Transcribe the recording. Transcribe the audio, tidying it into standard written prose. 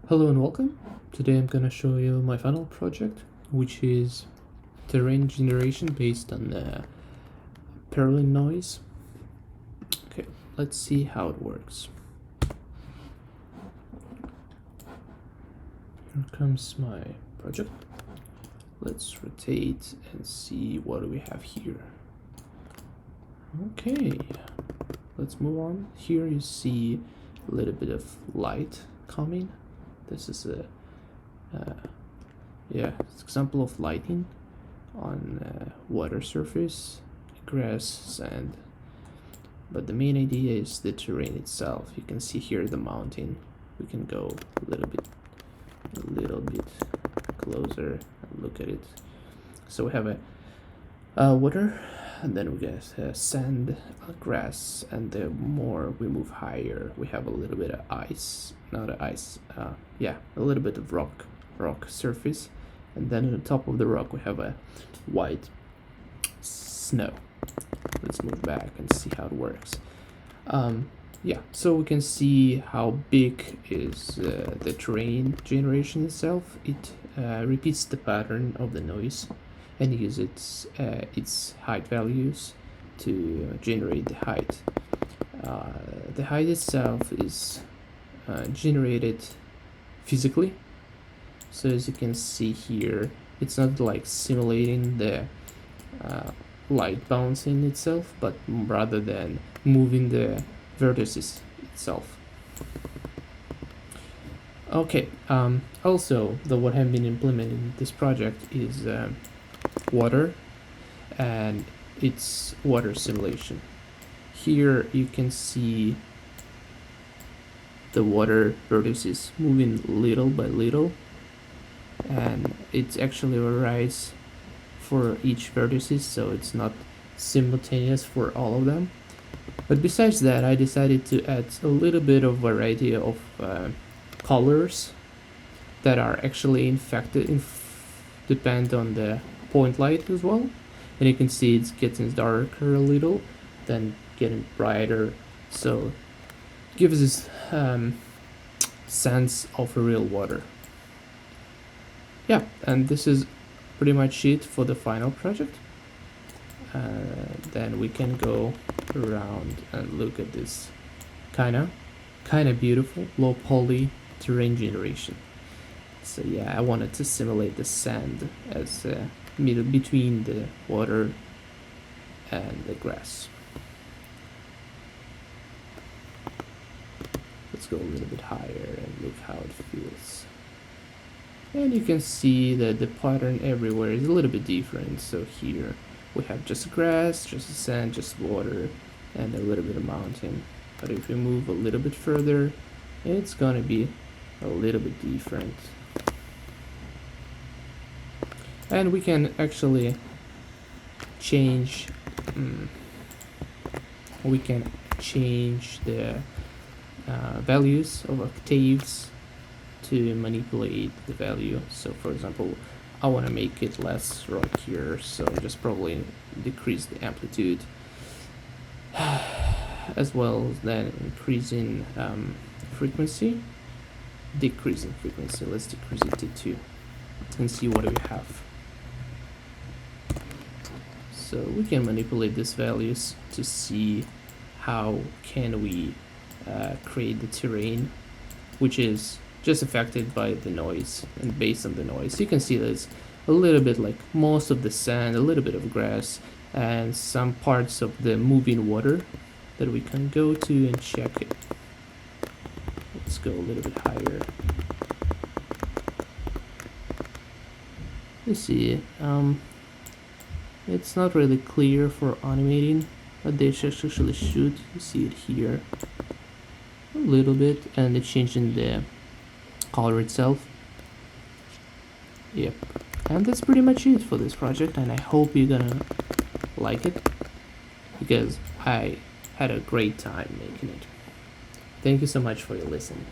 Hello and welcome. Today I'm gonna show you my final project, which is terrain generation based on Perlin noise. Okay, let's see how it works. Here comes my project. Let's rotate and see what do we have here. Okay, let's move on. Here you see a little bit of light coming. This is a example of lighting on water surface, grass, sand. But the main idea is the terrain itself. You can see here the mountain. We can go a little bit closer and look at it. So we have a water, and then we get sand, grass, and the more we move higher, we have a little bit of ice, a little bit of rock surface, and then on the top of the rock we have a white snow. Let's move back and see how it works. So we can see how big is the terrain generation itself. It repeats the pattern of the noise and uses its height values to generate the height. The height itself is generated physically. So as you can see here, it's not like simulating the light bouncing itself, but rather than moving the vertices itself. Okay, also what have been implemented in this project is water and its water simulation. Here you can see the water vertices moving little by little, and it's actually a rise for each vertices, so it's not simultaneous for all of them. But besides that, I decided to add a little bit of variety of colors that are actually depend on the point light as well. And you can see it's getting darker a little, then getting brighter, so it gives this sense of real water. Yeah, and this is pretty much it for the final project. Then we can go around and look at this kind of beautiful low poly terrain generation. So yeah, I wanted to simulate the sand as middle between the water and the grass. Let's go a little bit higher and look how it feels. And you can see that the pattern everywhere is a little bit different. So here we have just grass, just sand, just water, and a little bit of mountain. But if we move a little bit further, it's gonna be a little bit different. And we can actually change the values of octaves to manipulate the value. So for example, I want to make it less rock here, so just probably decrease the amplitude as well as then increasing frequency, decreasing frequency. Let's decrease it to 2 and see what we have. So we can manipulate these values to see how can we create the terrain, which is just affected by the noise. And based on the noise, you can see that it's a little bit like most of the sand, a little bit of grass, and some parts of the moving water that we can go to and check it. Let's go a little bit higher. You see, it's not really clear for animating, but they actually should. You see it here a little bit, and it's changing the color itself. Yep, and that's pretty much it for this project, and I hope you're gonna like it, because I had a great time making it. Thank you so much for your listening.